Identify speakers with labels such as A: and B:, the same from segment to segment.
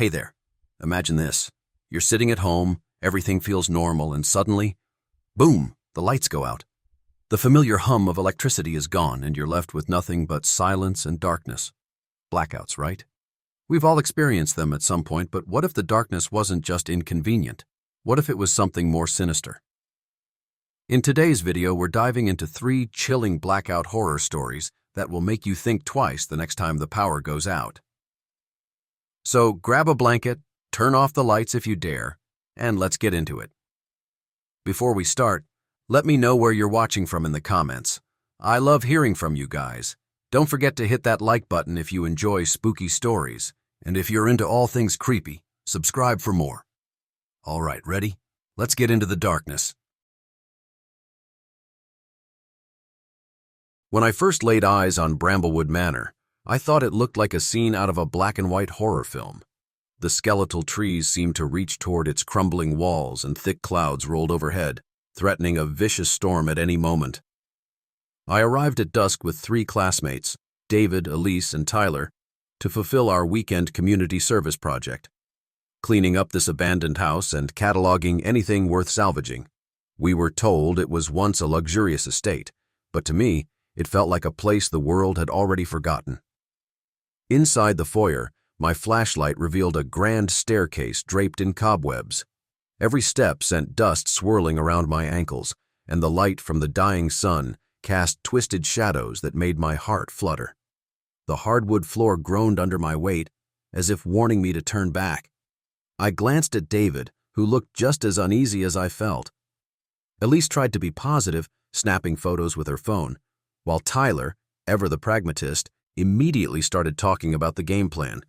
A: Hey there. Imagine this. You're sitting at home, everything feels normal, and suddenly, boom, the lights go out. The familiar hum of electricity is gone, and you're left with nothing but silence and darkness. Blackouts, right? We've all experienced them at some point, but what if the darkness wasn't just inconvenient? What if it was something more sinister? In today's video, we're diving into 3 chilling blackout horror stories that will make you think twice the next time the power goes out. So grab a blanket, turn off the lights if you dare, and let's get into it. Before we start, let me know where you're watching from in the comments. I love hearing from you guys. Don't forget to hit that like button if you enjoy spooky stories, and if you're into all things creepy, subscribe for more. All right, ready? Let's get into the darkness. When I first laid eyes on Bramblewood Manor, I thought it looked like a scene out of a black and white horror film. The skeletal trees seemed to reach toward its crumbling walls, and thick clouds rolled overhead, threatening a vicious storm at any moment. I arrived at dusk with 3 classmates, David, Elise, and Tyler, to fulfill our weekend community service project, cleaning up this abandoned house and cataloging anything worth salvaging. We were told it was once a luxurious estate, but to me, it felt like a place the world had already forgotten. Inside the foyer, my flashlight revealed a grand staircase draped in cobwebs. Every step sent dust swirling around my ankles, and the light from the dying sun cast twisted shadows that made my heart flutter. The hardwood floor groaned under my weight, as if warning me to turn back. I glanced at David, who looked just as uneasy as I felt. Elise tried to be positive, snapping photos with her phone, while Tyler, ever the pragmatist, immediately started talking about the game plan.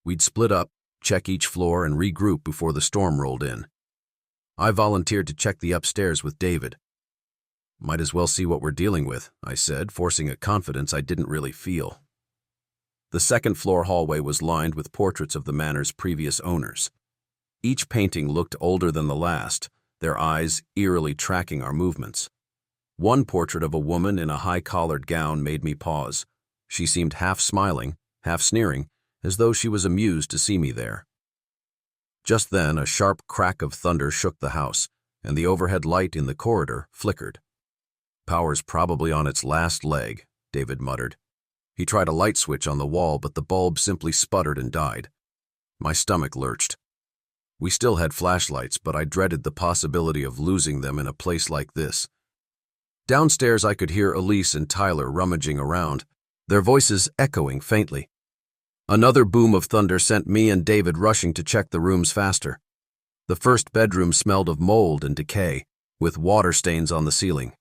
A: We'd split up, check each floor, and regroup before the storm rolled in. I volunteered to check the upstairs with David. Might as well see what we're dealing with, I said, forcing a confidence I didn't really feel. The second-floor hallway was lined with portraits of the manor's previous owners. Each painting looked older than the last, their eyes eerily tracking our movements. One portrait of a woman in a high-collared gown made me pause. She seemed half smiling, half sneering, as though she was amused to see me there. Just then, a sharp crack of thunder shook the house, and the overhead light in the corridor flickered. "Power's probably on its last leg," David muttered. He tried a light switch on the wall, but the bulb simply sputtered and died. My stomach lurched. We still had flashlights, but I dreaded the possibility of losing them in a place like this. Downstairs, I could hear Elise and Tyler rummaging around, their voices echoing faintly. Another boom of thunder sent me and David rushing to check the rooms faster. The first bedroom smelled of mold and decay, with water stains on the ceiling.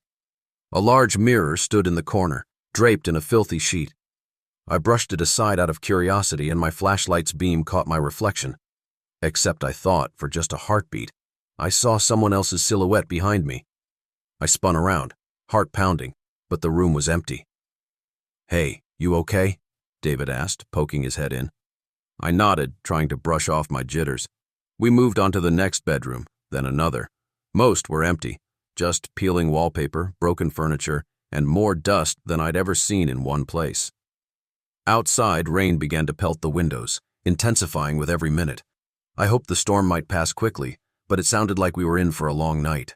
A: A large mirror stood in the corner, draped in a filthy sheet. I brushed it aside out of curiosity, and my flashlight's beam caught my reflection. Except I thought, for just a heartbeat, I saw someone else's silhouette behind me. I spun around, heart pounding, but the room was empty. "Hey, you okay?" David asked, poking his head in. I nodded, trying to brush off my jitters. We moved on to the next bedroom, then another. Most were empty, just peeling wallpaper, broken furniture, and more dust than I'd ever seen in one place. Outside, rain began to pelt the windows, intensifying with every minute. I hoped the storm might pass quickly, but it sounded like we were in for a long night.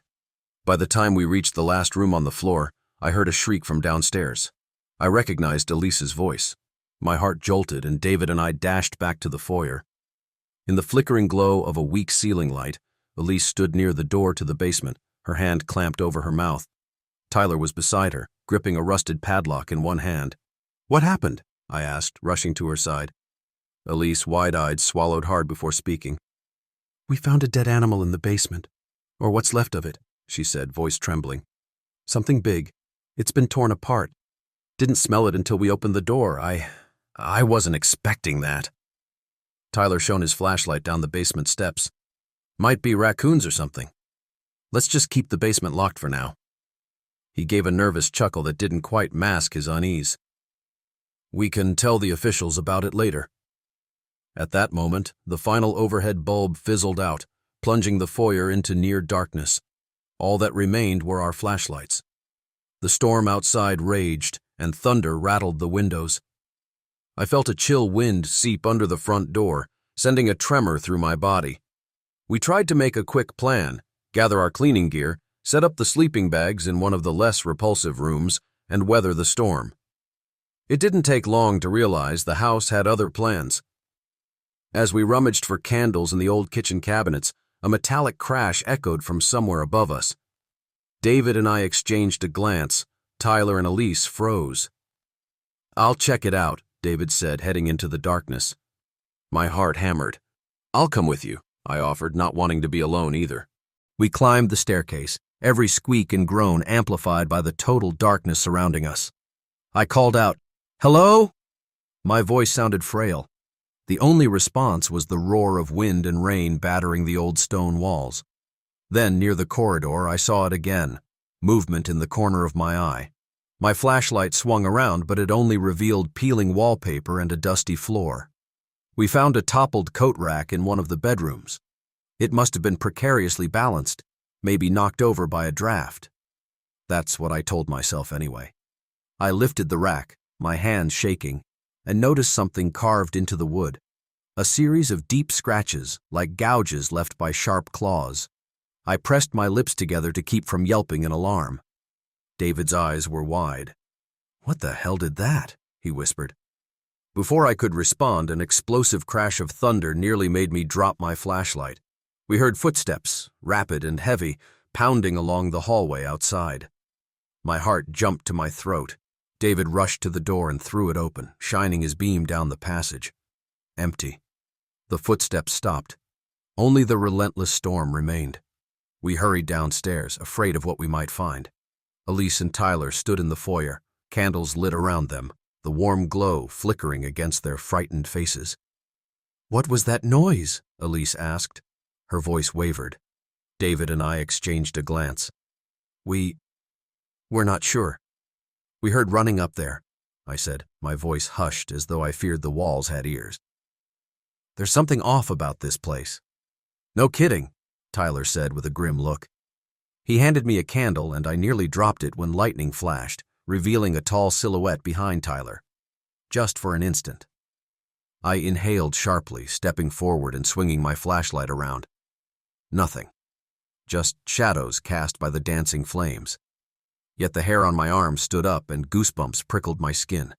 A: By the time we reached the last room on the floor, I heard a shriek from downstairs. I recognized Elise's voice. My heart jolted, and David and I dashed back to the foyer. In the flickering glow of a weak ceiling light, Elise stood near the door to the basement, her hand clamped over her mouth. Tyler was beside her, gripping a rusted padlock in one hand. "What happened?" I asked, rushing to her side. Elise, wide-eyed, swallowed hard before speaking. "We found a dead animal in the basement, or what's left of it," she said, voice trembling. "Something big. It's been torn apart. Didn't smell it until we opened the door. I wasn't expecting that." Tyler shone his flashlight down the basement steps. "Might be raccoons or something. Let's just keep the basement locked for now." He gave a nervous chuckle that didn't quite mask his unease. "We can tell the officials about it later." At that moment, the final overhead bulb fizzled out, plunging the foyer into near darkness. All that remained were our flashlights. The storm outside raged, and thunder rattled the windows. I felt a chill wind seep under the front door, sending a tremor through my body. We tried to make a quick plan, gather our cleaning gear, set up the sleeping bags in one of the less repulsive rooms, and weather the storm. It didn't take long to realize the house had other plans. As we rummaged for candles in the old kitchen cabinets, a metallic crash echoed from somewhere above us. David and I exchanged a glance. Tyler and Elise froze. "I'll check it out," David said, heading into the darkness. My heart hammered. "I'll come with you," I offered, not wanting to be alone either. We climbed the staircase, every squeak and groan amplified by the total darkness surrounding us. I called out, "Hello?" My voice sounded frail. The only response was the roar of wind and rain battering the old stone walls. Then, near the corridor, I saw it again, movement in the corner of my eye. My flashlight swung around, but it only revealed peeling wallpaper and a dusty floor. We found a toppled coat rack in one of the bedrooms. It must have been precariously balanced, maybe knocked over by a draft. That's what I told myself anyway. I lifted the rack, my hands shaking, and noticed something carved into the wood. A series of deep scratches, like gouges left by sharp claws. I pressed my lips together to keep from yelping in alarm. David's eyes were wide. "What the hell did that?" he whispered. Before I could respond, an explosive crash of thunder nearly made me drop my flashlight. We heard footsteps, rapid and heavy, pounding along the hallway outside. My heart jumped to my throat. David rushed to the door and threw it open, shining his beam down the passage. Empty. The footsteps stopped. Only the relentless storm remained. We hurried downstairs, afraid of what we might find. Elise and Tyler stood in the foyer, candles lit around them, the warm glow flickering against their frightened faces. "What was that noise?" Elise asked. Her voice wavered. David and I exchanged a glance. We're not sure. "We heard running up there," I said, my voice hushed as though I feared the walls had ears. "There's something off about this place." "No kidding," Tyler said with a grim look. He handed me a candle and I nearly dropped it when lightning flashed, revealing a tall silhouette behind Tyler. Just for an instant. I inhaled sharply, stepping forward and swinging my flashlight around. Nothing. Just shadows cast by the dancing flames. Yet the hair on my arm stood up and goosebumps prickled my skin.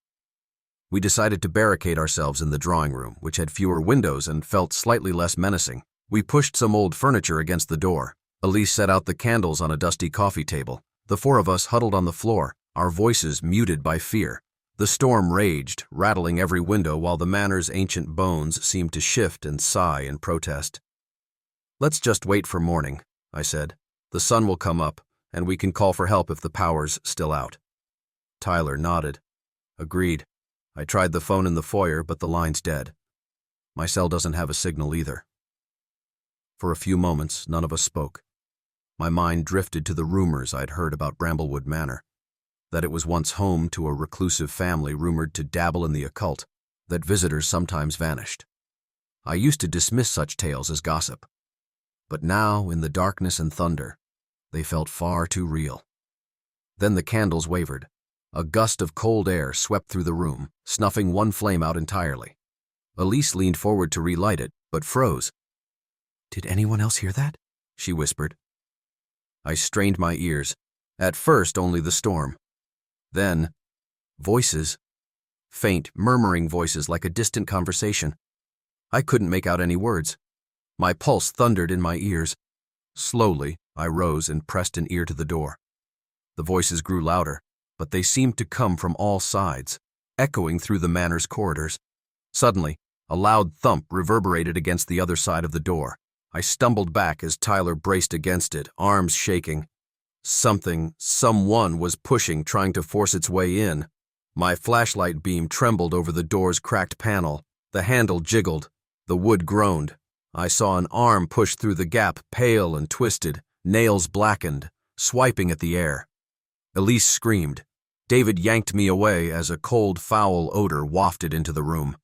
A: We decided to barricade ourselves in the drawing room, which had fewer windows and felt slightly less menacing. We pushed some old furniture against the door. Elise set out the candles on a dusty coffee table. The four of us huddled on the floor, our voices muted by fear. The storm raged, rattling every window while the manor's ancient bones seemed to shift and sigh in protest. "Let's just wait for morning," I said. "The sun will come up, and we can call for help if the power's still out." Tyler nodded. "Agreed. I tried the phone in the foyer, but the line's dead. My cell doesn't have a signal either." For a few moments, none of us spoke. My mind drifted to the rumors I'd heard about Bramblewood Manor, that it was once home to a reclusive family rumored to dabble in the occult, that visitors sometimes vanished. I used to dismiss such tales as gossip. But now, in the darkness and thunder, they felt far too real. Then the candles wavered. A gust of cold air swept through the room, snuffing one flame out entirely. Elise leaned forward to relight it, but froze. "Did anyone else hear that?" she whispered. I strained my ears. At first, only the storm. Then, voices. Faint, murmuring voices like a distant conversation. I couldn't make out any words. My pulse thundered in my ears. Slowly, I rose and pressed an ear to the door. The voices grew louder, but they seemed to come from all sides, echoing through the manor's corridors. Suddenly, a loud thump reverberated against the other side of the door. I stumbled back as Tyler braced against it, arms shaking. Someone was pushing, trying to force its way in. My flashlight beam trembled over the door's cracked panel. The handle jiggled. The wood groaned. I saw an arm push through the gap, pale and twisted, nails blackened, swiping at the air. Elise screamed. David yanked me away as a cold, foul odor wafted into the room.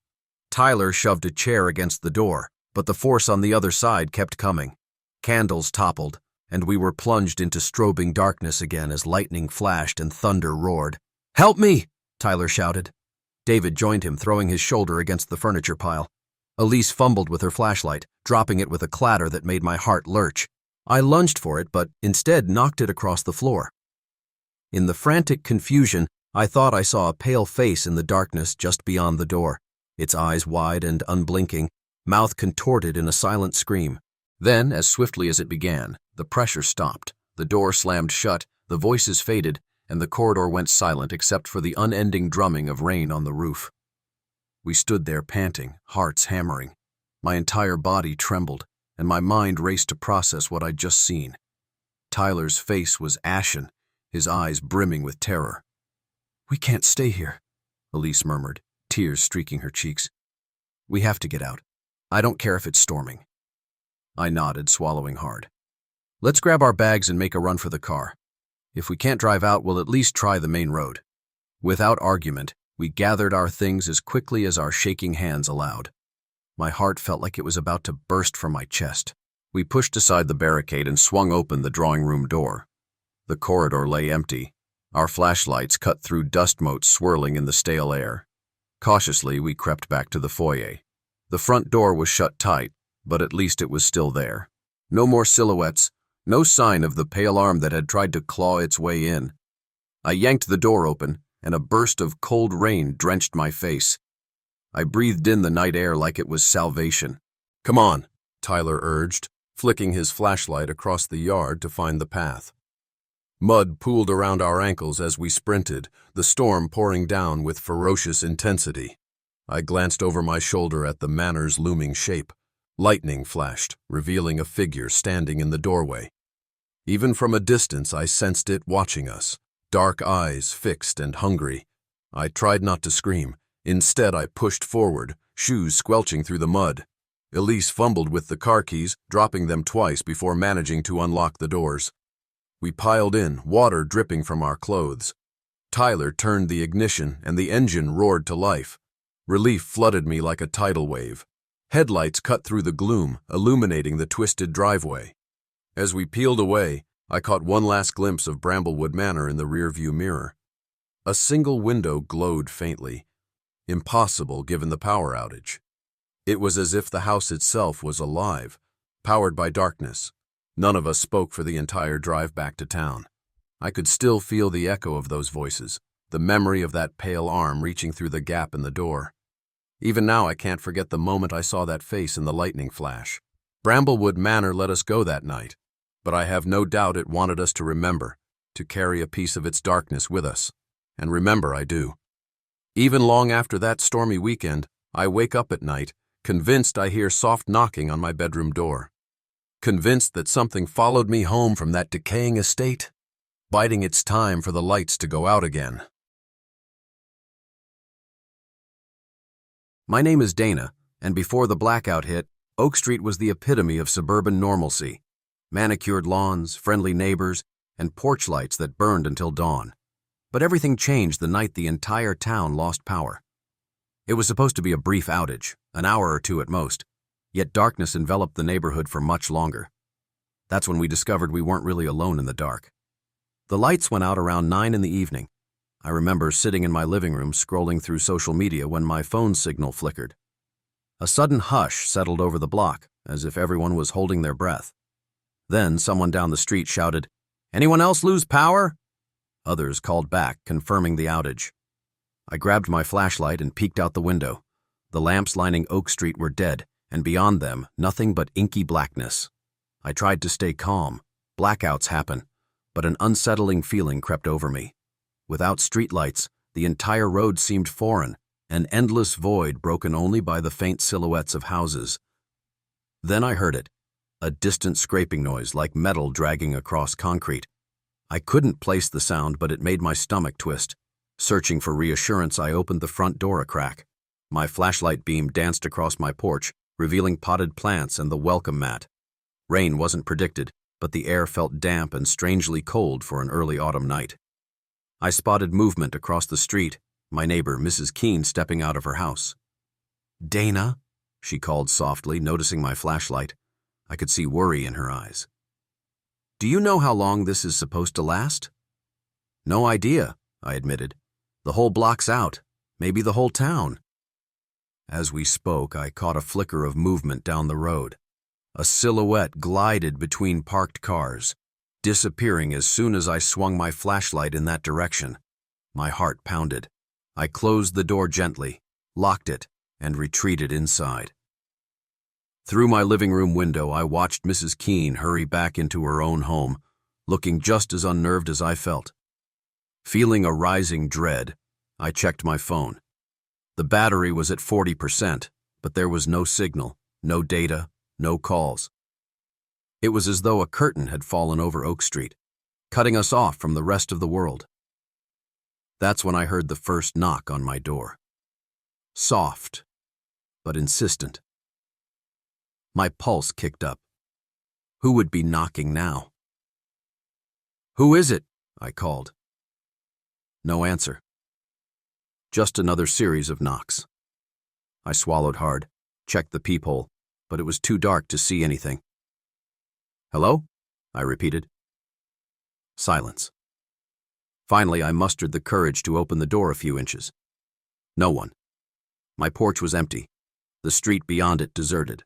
A: Tyler shoved a chair against the door, but the force on the other side kept coming. Candles toppled, and we were plunged into strobing darkness again as lightning flashed and thunder roared. "Help me!" Tyler shouted. David joined him, throwing his shoulder against the furniture pile. Elise fumbled with her flashlight, dropping it with a clatter that made my heart lurch. I lunged for it, but instead knocked it across the floor. In the frantic confusion, I thought I saw a pale face in the darkness just beyond the door, its eyes wide and unblinking, mouth contorted in a silent scream. Then, as swiftly as it began, the pressure stopped, the door slammed shut, the voices faded, and the corridor went silent except for the unending drumming of rain on the roof. We stood there panting, hearts hammering. My entire body trembled, and my mind raced to process what I'd just seen. Tyler's face was ashen, his eyes brimming with terror. "We can't stay here," Elise murmured, tears streaking her cheeks. "We have to get out. I don't care if it's storming." I nodded, swallowing hard. "Let's grab our bags and make a run for the car. If we can't drive out, we'll at least try the main road." Without argument, we gathered our things as quickly as our shaking hands allowed. My heart felt like it was about to burst from my chest. We pushed aside the barricade and swung open the drawing room door. The corridor lay empty. Our flashlights cut through dust motes swirling in the stale air. Cautiously, we crept back to the foyer. The front door was shut tight, but at least it was still there. No more silhouettes, no sign of the pale arm that had tried to claw its way in. I yanked the door open, and a burst of cold rain drenched my face. I breathed in the night air like it was salvation. "Come on," Tyler urged, flicking his flashlight across the yard to find the path. Mud pooled around our ankles as we sprinted, the storm pouring down with ferocious intensity. I glanced over my shoulder at the manor's looming shape. Lightning flashed, revealing a figure standing in the doorway. Even from a distance, I sensed it watching us, dark eyes fixed and hungry. I tried not to scream. Instead, I pushed forward, shoes squelching through the mud. Elise fumbled with the car keys, dropping them twice before managing to unlock the doors. We piled in, water dripping from our clothes. Tyler turned the ignition, and the engine roared to life. Relief flooded me like a tidal wave. Headlights cut through the gloom, illuminating the twisted driveway. As we peeled away, I caught one last glimpse of Bramblewood Manor in the rearview mirror. A single window glowed faintly. Impossible given the power outage. It was as if the house itself was alive, powered by darkness. None of us spoke for the entire drive back to town. I could still feel the echo of those voices, the memory of that pale arm reaching through the gap in the door. Even now I can't forget the moment I saw that face in the lightning flash. Bramblewood Manor let us go that night, but I have no doubt it wanted us to remember, to carry a piece of its darkness with us. And remember I do. Even long after that stormy weekend, I wake up at night, convinced I hear soft knocking on my bedroom door. Convinced that something followed me home from that decaying estate, biding its time for the lights to go out again. My name is Dana, and before the blackout hit, Oak Street was the epitome of suburban normalcy. Manicured lawns, friendly neighbors, and porch lights that burned until dawn. But everything changed the night the entire town lost power. It was supposed to be a brief outage, an hour or two at most, yet darkness enveloped the neighborhood for much longer. That's when we discovered we weren't really alone in the dark. The lights went out around 9 in the evening. I remember sitting in my living room scrolling through social media when my phone signal flickered. A sudden hush settled over the block, as if everyone was holding their breath. Then someone down the street shouted, "Anyone else lose power?" Others called back, confirming the outage. I grabbed my flashlight and peeked out the window. The lamps lining Oak Street were dead, and beyond them, nothing but inky blackness. I tried to stay calm. Blackouts happen, but an unsettling feeling crept over me. Without streetlights, the entire road seemed foreign, an endless void broken only by the faint silhouettes of houses. Then I heard it, a distant scraping noise like metal dragging across concrete. I couldn't place the sound, but it made my stomach twist. Searching for reassurance, I opened the front door a crack. My flashlight beam danced across my porch, revealing potted plants and the welcome mat. Rain wasn't predicted, but the air felt damp and strangely cold for an early autumn night. I spotted movement across the street, my neighbor, Mrs. Keene, stepping out of her house. "Dana," she called softly, noticing my flashlight. I could see worry in her eyes. "Do you know how long this is supposed to last?" "No idea," I admitted. "The whole block's out, maybe the whole town." As we spoke, I caught a flicker of movement down the road. A silhouette glided between parked cars, disappearing as soon as I swung my flashlight in that direction. My heart pounded. I closed the door gently, locked it, and retreated inside. Through my living room window, I watched Mrs. Keene hurry back into her own home, looking just as unnerved as I felt. Feeling a rising dread, I checked my phone. The battery was at 40%, but there was no signal, no data, no calls. It was as though a curtain had fallen over Oak Street, cutting us off from the rest of the world. That's when I heard the first knock on my door. Soft, but insistent. My pulse kicked up. Who would be knocking now? "Who is it?" I called. No answer. Just another series of knocks. I swallowed hard, checked the peephole, but it was too dark to see anything. "Hello?" I repeated. Silence. Finally, I mustered the courage to open the door a few inches. No one. My porch was empty, the street beyond it deserted.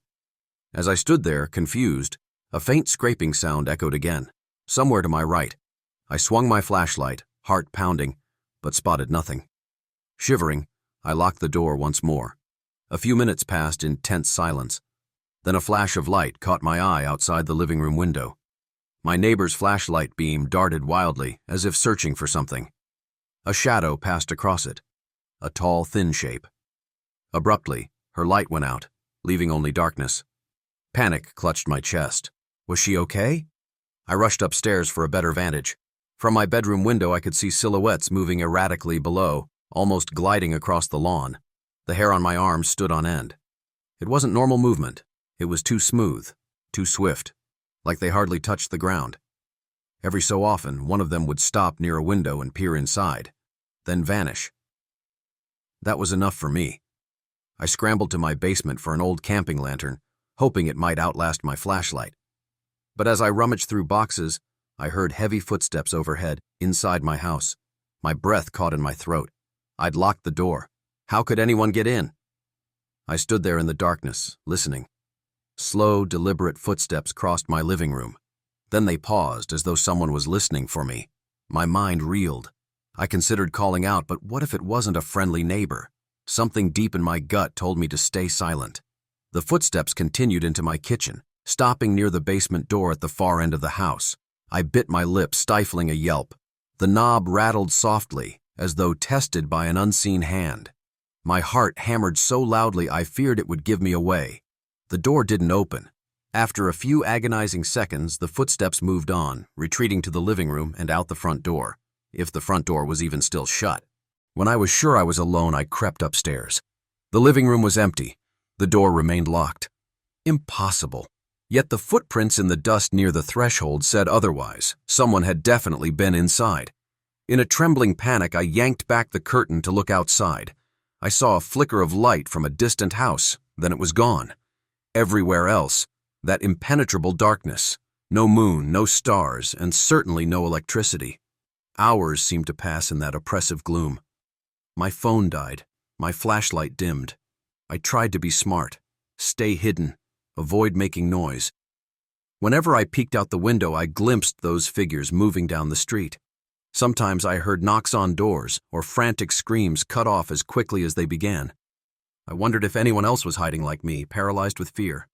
A: As I stood there, confused, a faint scraping sound echoed again, somewhere to my right. I swung my flashlight, heart pounding, but spotted nothing. Shivering, I locked the door once more. A few minutes passed in tense silence. Then a flash of light caught my eye outside the living room window. My neighbor's flashlight beam darted wildly, as if searching for something. A shadow passed across it, a tall, thin shape. Abruptly, her light went out, leaving only darkness. Panic clutched my chest. Was she okay? I rushed upstairs for a better vantage. From my bedroom window, I could see silhouettes moving erratically below, almost gliding across the lawn. The hair on my arms stood on end. It wasn't normal movement. It was too smooth, too swift, like they hardly touched the ground. Every so often, one of them would stop near a window and peer inside, then vanish. That was enough for me. I scrambled to my basement for an old camping lantern, hoping it might outlast my flashlight. But as I rummaged through boxes, I heard heavy footsteps overhead, inside my house. My breath caught in my throat. I'd locked the door. How could anyone get in? I stood there in the darkness, listening. Slow, deliberate footsteps crossed my living room. Then they paused, as though someone was listening for me. My mind reeled. I considered calling out, but what if it wasn't a friendly neighbor? Something deep in my gut told me to stay silent. The footsteps continued into my kitchen, stopping near the basement door at the far end of the house. I bit my lip, stifling a yelp. The knob rattled softly, as though tested by an unseen hand. My heart hammered so loudly I feared it would give me away. The door didn't open. After a few agonizing seconds, the footsteps moved on, retreating to the living room and out the front door, if the front door was even still shut. When I was sure I was alone, I crept upstairs. The living room was empty. The door remained locked. Impossible. Yet the footprints in the dust near the threshold said otherwise. Someone had definitely been inside. In a trembling panic, I yanked back the curtain to look outside. I saw a flicker of light from a distant house, then it was gone. Everywhere else, that impenetrable darkness. No moon, no stars, and certainly no electricity. Hours seemed to pass in that oppressive gloom. My phone died. My flashlight dimmed. I tried to be smart, stay hidden, avoid making noise. Whenever I peeked out the window, I glimpsed those figures moving down the street. Sometimes I heard knocks on doors or frantic screams cut off as quickly as they began. I wondered if anyone else was hiding like me, paralyzed with fear.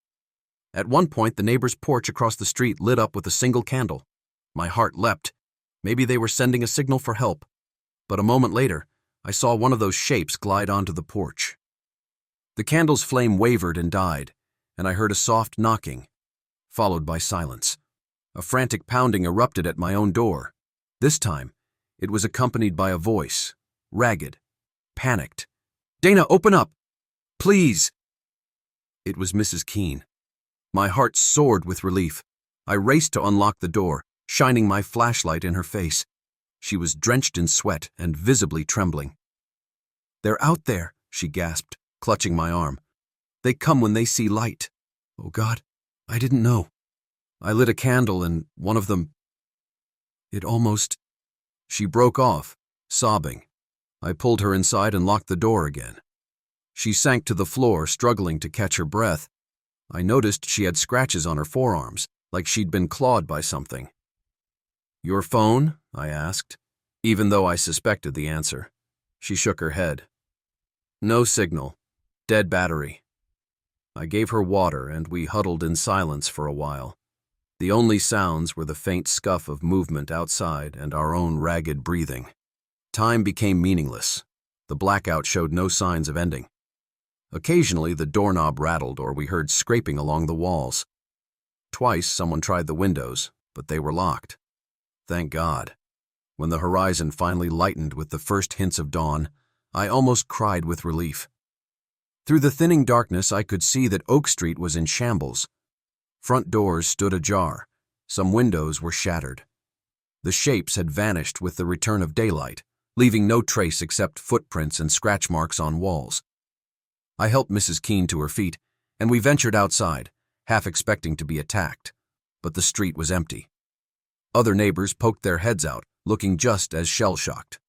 A: At one point, the neighbor's porch across the street lit up with a single candle. My heart leapt. Maybe they were sending a signal for help. But a moment later, I saw one of those shapes glide onto the porch. The candle's flame wavered and died, and I heard a soft knocking, followed by silence. A frantic pounding erupted at my own door. This time, it was accompanied by a voice, ragged, panicked. "Dana, open up! Please!" It was Mrs. Keene. My heart soared with relief. I raced to unlock the door, shining my flashlight in her face. She was drenched in sweat and visibly trembling. "They're out there," she gasped, clutching my arm. "They come when they see light." "Oh God, I didn't know." I lit a candle and one of them... It almost... She broke off, sobbing. I pulled her inside and locked the door again. She sank to the floor, struggling to catch her breath. I noticed she had scratches on her forearms, like she'd been clawed by something. "Your phone?" I asked, even though I suspected the answer. She shook her head. "No signal. Dead battery." I gave her water, and we huddled in silence for a while. The only sounds were the faint scuff of movement outside and our own ragged breathing. Time became meaningless. The blackout showed no signs of ending. Occasionally, the doorknob rattled or we heard scraping along the walls. Twice, someone tried the windows, but they were locked. Thank God. When the horizon finally lightened with the first hints of dawn, I almost cried with relief. Through the thinning darkness, I could see that Oak Street was in shambles. Front doors stood ajar. Some windows were shattered. The shapes had vanished with the return of daylight, leaving no trace except footprints and scratch marks on walls. I helped Mrs. Keene to her feet, and we ventured outside, half expecting to be attacked. But the street was empty. Other neighbors poked their heads out, looking just as shell-shocked.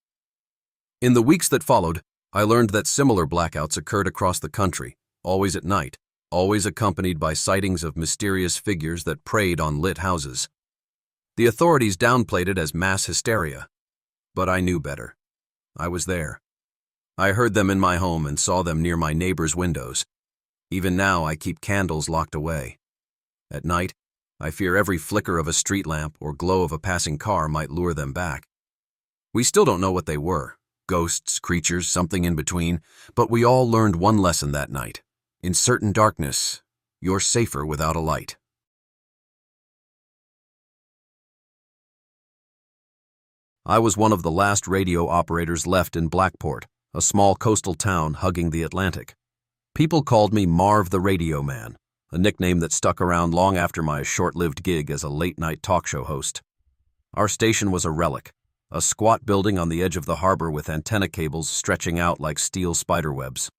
A: In the weeks that followed, I learned that similar blackouts occurred across the country, always at night, always accompanied by sightings of mysterious figures that preyed on lit houses. The authorities downplayed it as mass hysteria, but I knew better. I was there. I heard them in my home and saw them near my neighbors' windows. Even now, I keep candles locked away. At night, I fear every flicker of a street lamp or glow of a passing car might lure them back. We still don't know what they were, ghosts, creatures, something in between, but we all learned one lesson that night. In certain darkness, you're safer without a light. I was one of the last radio operators left in Blackport, a small coastal town hugging the Atlantic. People called me Marv the Radio Man, a nickname that stuck around long after my short-lived gig as a late-night talk show host. Our station was a relic, a squat building on the edge of the harbor with antenna cables stretching out like steel spiderwebs.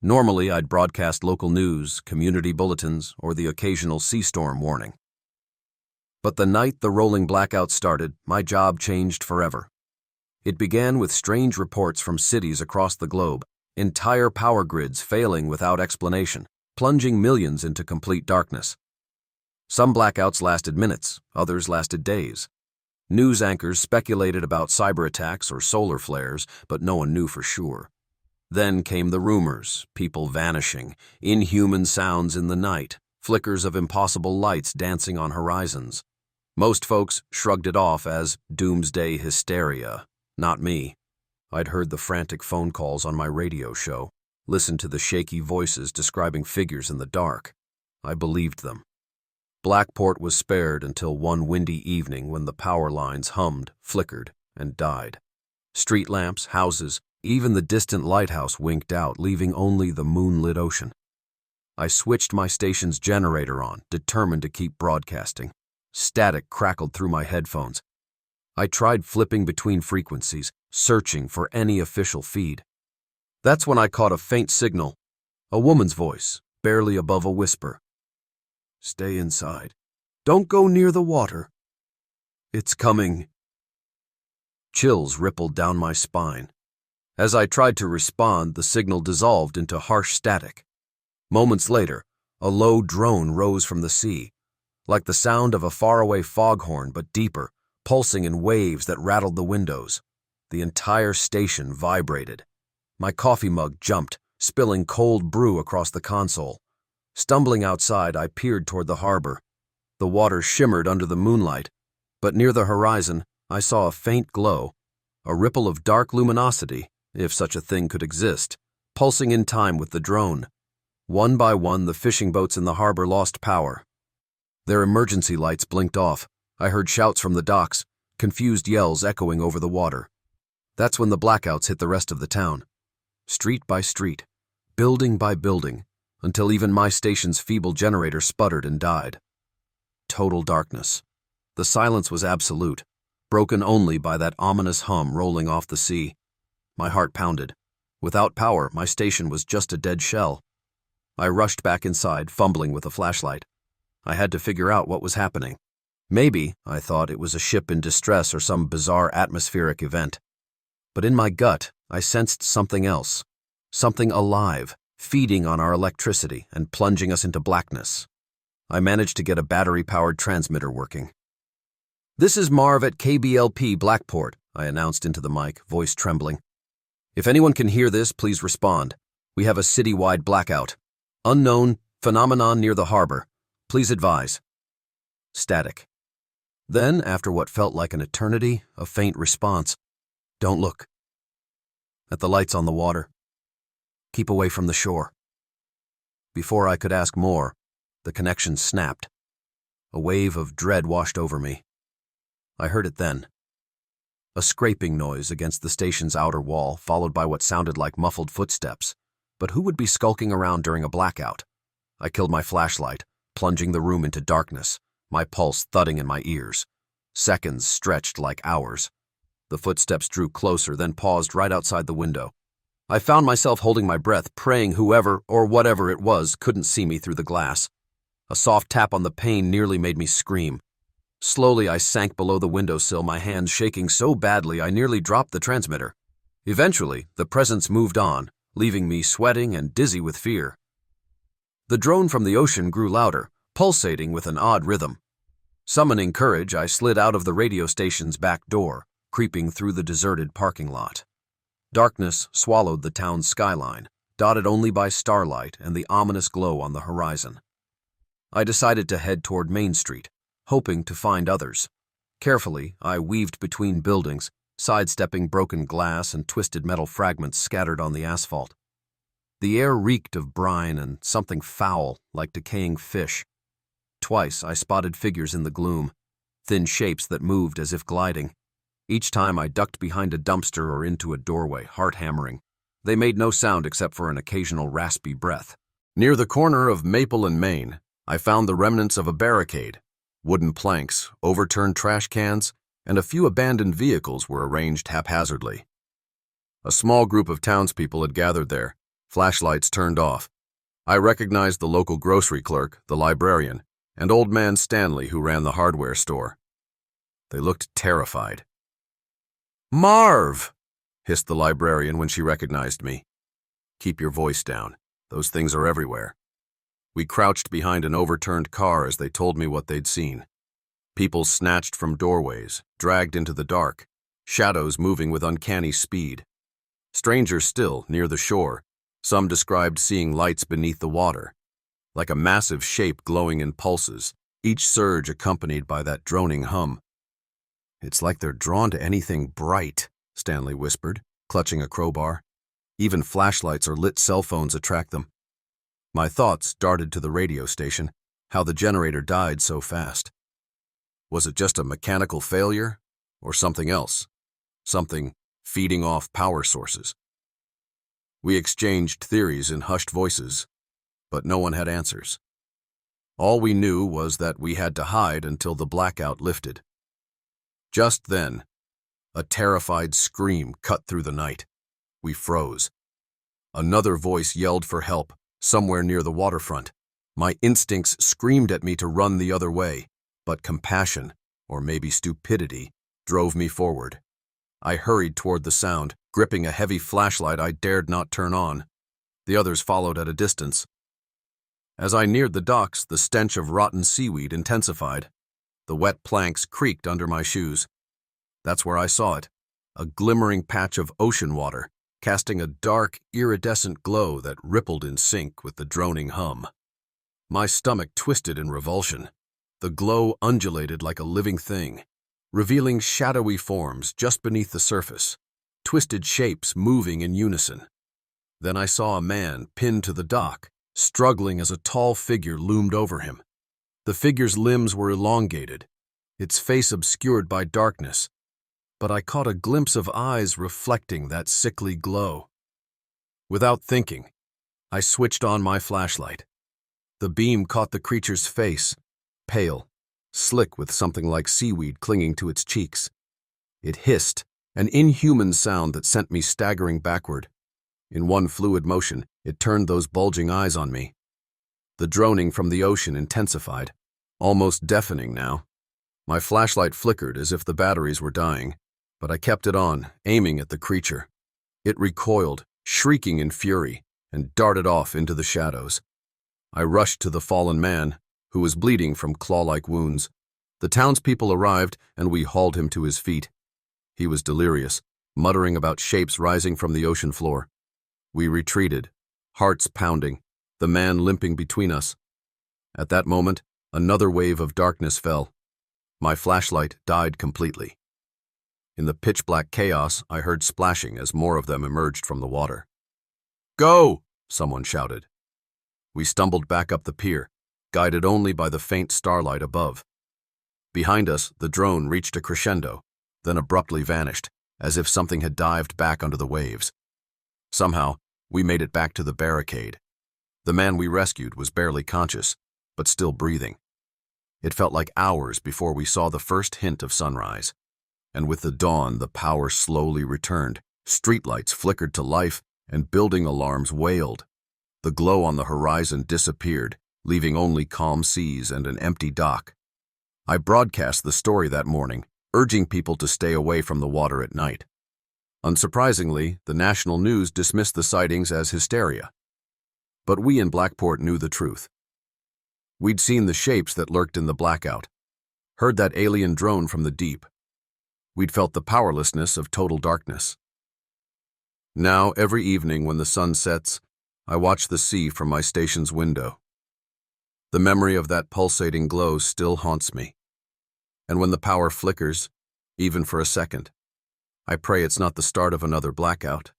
A: Normally, I'd broadcast local news, community bulletins, or the occasional sea storm warning. But the night the rolling blackout started, my job changed forever. It began with strange reports from cities across the globe, entire power grids failing without explanation, plunging millions into complete darkness. Some blackouts lasted minutes, others lasted days. News anchors speculated about cyber attacks or solar flares, but no one knew for sure. Then came the rumors, people vanishing, inhuman sounds in the night, flickers of impossible lights dancing on horizons. Most folks shrugged it off as doomsday hysteria. Not me. I'd heard the frantic phone calls on my radio show, listened to the shaky voices describing figures in the dark. I believed them. Blackport was spared until one windy evening when the power lines hummed, flickered, and died. Street lamps, houses, even the distant lighthouse winked out, leaving only the moonlit ocean. I switched my station's generator on, determined to keep broadcasting. Static crackled through my headphones. I tried flipping between frequencies, searching for any official feed. That's when I caught a faint signal, a woman's voice, barely above a whisper. "Stay inside. Don't go near the water. It's coming." Chills rippled down my spine. As I tried to respond, the signal dissolved into harsh static. Moments later, a low drone rose from the sea, like the sound of a faraway foghorn but deeper, pulsing in waves that rattled the windows. The entire station vibrated. My coffee mug jumped, spilling cold brew across the console. Stumbling outside, I peered toward the harbor. The water shimmered under the moonlight, but near the horizon, I saw a faint glow, a ripple of dark luminosity, if such a thing could exist, pulsing in time with the drone. One by one, the fishing boats in the harbor lost power. Their emergency lights blinked off. I heard shouts from the docks, confused yells echoing over the water. That's when the blackouts hit the rest of the town. Street by street, building by building, until even my station's feeble generator sputtered and died. Total darkness. The silence was absolute, broken only by that ominous hum rolling off the sea. My heart pounded. Without power, my station was just a dead shell. I rushed back inside, fumbling with a flashlight. I had to figure out what was happening. Maybe, I thought, it was a ship in distress or some bizarre atmospheric event. But in my gut, I sensed something else. something alive, feeding on our electricity and plunging us into blackness. I managed to get a battery-powered transmitter working. "This is Marv at KBLP Blackport," I announced into the mic, voice trembling. "If anyone can hear this, please respond. We have a citywide blackout. Unknown phenomenon near the harbor. Please advise." Static. Then, after what felt like an eternity, a faint response. "Don't look. At the lights on the water. Keep away from the shore." Before I could ask more, the connection snapped. A wave of dread washed over me. I heard it then. A scraping noise against the station's outer wall, followed by what sounded like muffled footsteps. But who would be skulking around during a blackout? I killed my flashlight, plunging the room into darkness, my pulse thudding in my ears. Seconds stretched like hours. The footsteps drew closer, then paused right outside the window. I found myself holding my breath, praying whoever or whatever it was couldn't see me through the glass. A soft tap on the pane nearly made me scream. Slowly, I sank below the windowsill, my hands shaking so badly I nearly dropped the transmitter. Eventually, the presence moved on, leaving me sweating and dizzy with fear. The drone from the ocean grew louder, pulsating with an odd rhythm. Summoning courage, I slid out of the radio station's back door, creeping through the deserted parking lot. Darkness swallowed the town's skyline, dotted only by starlight and the ominous glow on the horizon. I decided to head toward Main Street, hoping to find others. Carefully, I weaved between buildings, sidestepping broken glass and twisted metal fragments scattered on the asphalt. The air reeked of brine and something foul, like decaying fish. Twice I spotted figures in the gloom, thin shapes that moved as if gliding. Each time I ducked behind a dumpster or into a doorway, heart hammering. They made no sound except for an occasional raspy breath. Near the corner of Maple and Main, I found the remnants of a barricade. Wooden planks, overturned trash cans, and a few abandoned vehicles were arranged haphazardly. A small group of townspeople had gathered there, flashlights turned off. I recognized the local grocery clerk, the librarian, and Old Man Stanley, who ran the hardware store. They looked terrified. "Marv!" hissed the librarian when she recognized me. "Keep your voice down. Those things are everywhere." We crouched behind an overturned car as they told me what they'd seen. People snatched from doorways, dragged into the dark, shadows moving with uncanny speed. Strangers still, near the shore, some described seeing lights beneath the water, like a massive shape glowing in pulses, each surge accompanied by that droning hum. "It's like they're drawn to anything bright," Stanley whispered, clutching a crowbar. "Even flashlights or lit cell phones attract them." My thoughts darted to the radio station, how the generator died so fast. Was it just a mechanical failure, or something else? Something feeding off power sources? We exchanged theories in hushed voices, but no one had answers. All we knew was that we had to hide until the blackout lifted. Just then, a terrified scream cut through the night. We froze. Another voice yelled for help, somewhere near the waterfront. My instincts screamed at me to run the other way, but compassion, or maybe stupidity, drove me forward. I hurried toward the sound, gripping a heavy flashlight I dared not turn on. The others followed at a distance. As I neared the docks, the stench of rotten seaweed intensified. The wet planks creaked under my shoes. That's where I saw it, a glimmering patch of ocean water, casting a dark, iridescent glow that rippled in sync with the droning hum. My stomach twisted in revulsion. The glow undulated like a living thing, revealing shadowy forms just beneath the surface, twisted shapes moving in unison. Then I saw a man pinned to the dock, struggling as a tall figure loomed over him. The figure's limbs were elongated, its face obscured by darkness, but I caught a glimpse of eyes reflecting that sickly glow. Without thinking, I switched on my flashlight. The beam caught the creature's face, pale, slick with something like seaweed clinging to its cheeks. It hissed, an inhuman sound that sent me staggering backward. In one fluid motion, it turned those bulging eyes on me. The droning from the ocean intensified, almost deafening now. My flashlight flickered as if the batteries were dying, but I kept it on, aiming at the creature. It recoiled, shrieking in fury, and darted off into the shadows. I rushed to the fallen man, who was bleeding from claw-like wounds. The townspeople arrived, and we hauled him to his feet. He was delirious, muttering about shapes rising from the ocean floor. We retreated, hearts pounding, the man limping between us. At that moment, another wave of darkness fell. My flashlight died completely. In the pitch-black chaos, I heard splashing as more of them emerged from the water. "Go!" someone shouted. We stumbled back up the pier, guided only by the faint starlight above. Behind us, the drone reached a crescendo, then abruptly vanished, as if something had dived back under the waves. Somehow, we made it back to the barricade. The man we rescued was barely conscious, but still breathing. It felt like hours before we saw the first hint of sunrise. And with the dawn, the power slowly returned. Streetlights flickered to life, and building alarms wailed. The glow on the horizon disappeared, leaving only calm seas and an empty dock. I broadcast the story that morning, urging people to stay away from the water at night. Unsurprisingly, the national news dismissed the sightings as hysteria. But we in Blackport knew the truth. We'd seen the shapes that lurked in the blackout, heard that alien drone from the deep. We'd felt the powerlessness of total darkness. Now, every evening when the sun sets, I watch the sea from my station's window. The memory of that pulsating glow still haunts me. And when the power flickers, even for a second, I pray it's not the start of another blackout.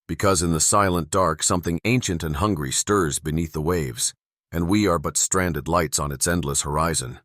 A: Because in the silent dark, something ancient and hungry stirs beneath the waves, and we are but stranded lights on its endless horizon.